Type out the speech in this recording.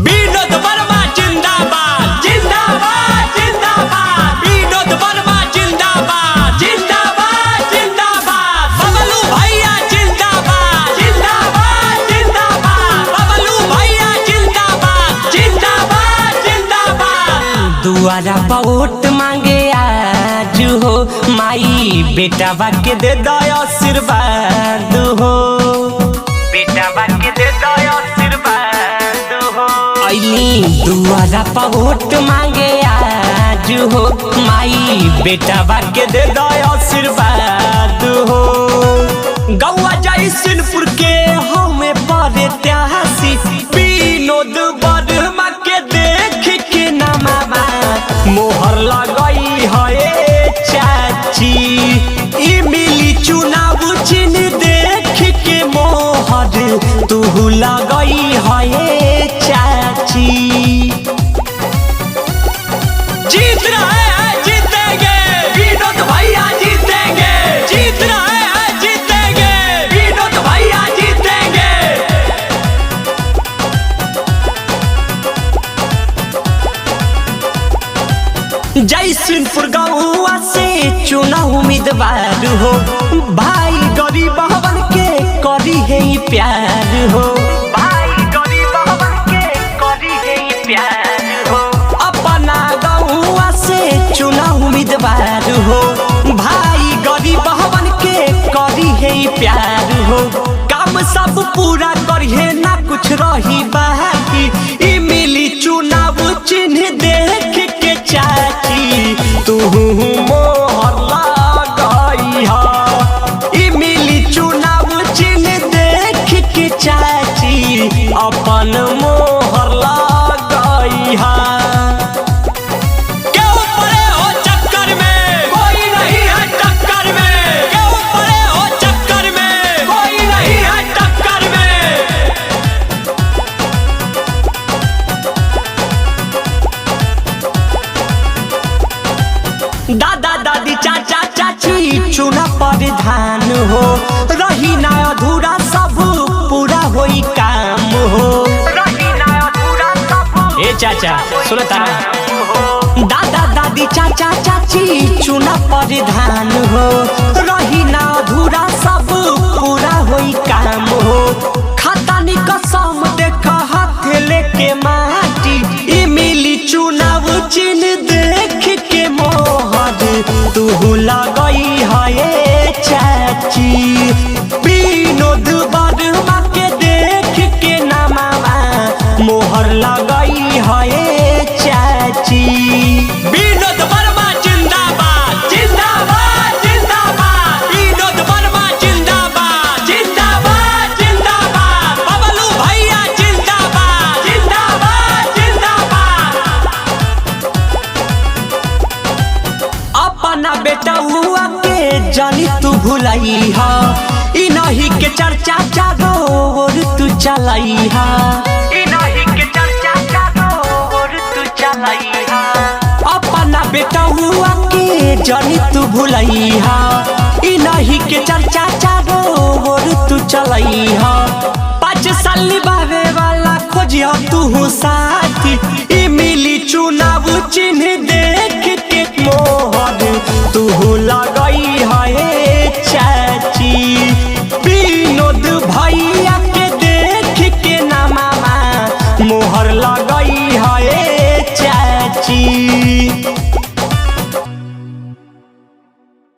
विनोद वर्मा जिंदाबाद जिंदाबाद जिंदाबाद। विनोद वर्मा जिंदाबाद जिंदाबाद जिंदाबाद। बबलू भैया जिंदाबाद जिंदाबाद जिंदाबाद। बबलू भैया जिंदाबाद जिंदाबाद जिंदाबाद। दुआरा पर वोट मांगे आज हो, माई बेटा बाके दे दो आशीर्वाद हो, बेटा बाके दे दो आशीर्वाद हो। अइली दुआरा पर वोट मांगे आज हो, माई बेटा बाके दे दो आशीर्वाद हो। गौवा जयसिंहपुर के हमें परे त्यासी, विनोद वर्मा के देख के नमामा मोहर लगई है चाची। ई मिली चुनाव चिन्ह देख के मोहर तू लगई है चाची। जीत रहे हैं जीतेंगे, विनोद भैया जीतेंगे। जीत रहे हैं जीतेंगे, विनोद भैया जीतेंगे। जयसिंहपुर गौवा से चुना उम्मीदवार हो, भाई गरीब हवन के करी है प्यार हो, भाई गरीब हवन के करी है प्यार हो। अपना गौवा से चुना उम्मीदवार हो, भाई गरीब हवन के करी है प्यार हो। काम सब पूरा करिए ना कुछ रही बाकी, ई मिली चुनाव चिन्ह देख के चाची तू मोहर लगई हा। ई मिली चुनाव चिन्ह देख के चाची अपन मोहर लगई हा। क्यों पड़े हो चक्कर में, कोई नहीं है टक्कर में। क्यों पड़े हो चक्कर में, कोई नहीं है टक्कर में। दादा दादी चाचा चाची चुना परिधान हो, रही ना अधूरा सब पूरा होई काम हो, रही ना अधूरा सब। ए चाचा सुनो तारा। दादा दादी चाचा चाची चुना परिधान हो, रही ना अधूरा सब पूरा होई काम हो। खतानी कसम देख हाथ लेके माटी, ई मिली चुनाव चिन्ह देख के मोहर तू लगई है चाची। विनोद वर्मा के देख के नमामा मोहर लगई है चाची। विनोद वर्मा जिंदाबाद जिंदाबाद जिंदाबाद। विनोद वर्मा जिंदाबाद जिंदाबाद जिंदाबाद। बबलू भैया जिंदाबाद जिंदाबाद जिंदाबाद। अपना बेटा हुआ के जानी तू भुलाई हा, ई नहीं के चर्चा चारो और तू चलाई हा, ई नहीं के चर्चा चारो और तू चलाई हा। अपना बेटा हुआ के जानी तू भुलाई हा, ई नहीं के चर्चा चारो और तू चलाई हा। 5 साल निभावे वाला खोजिया तू साथी,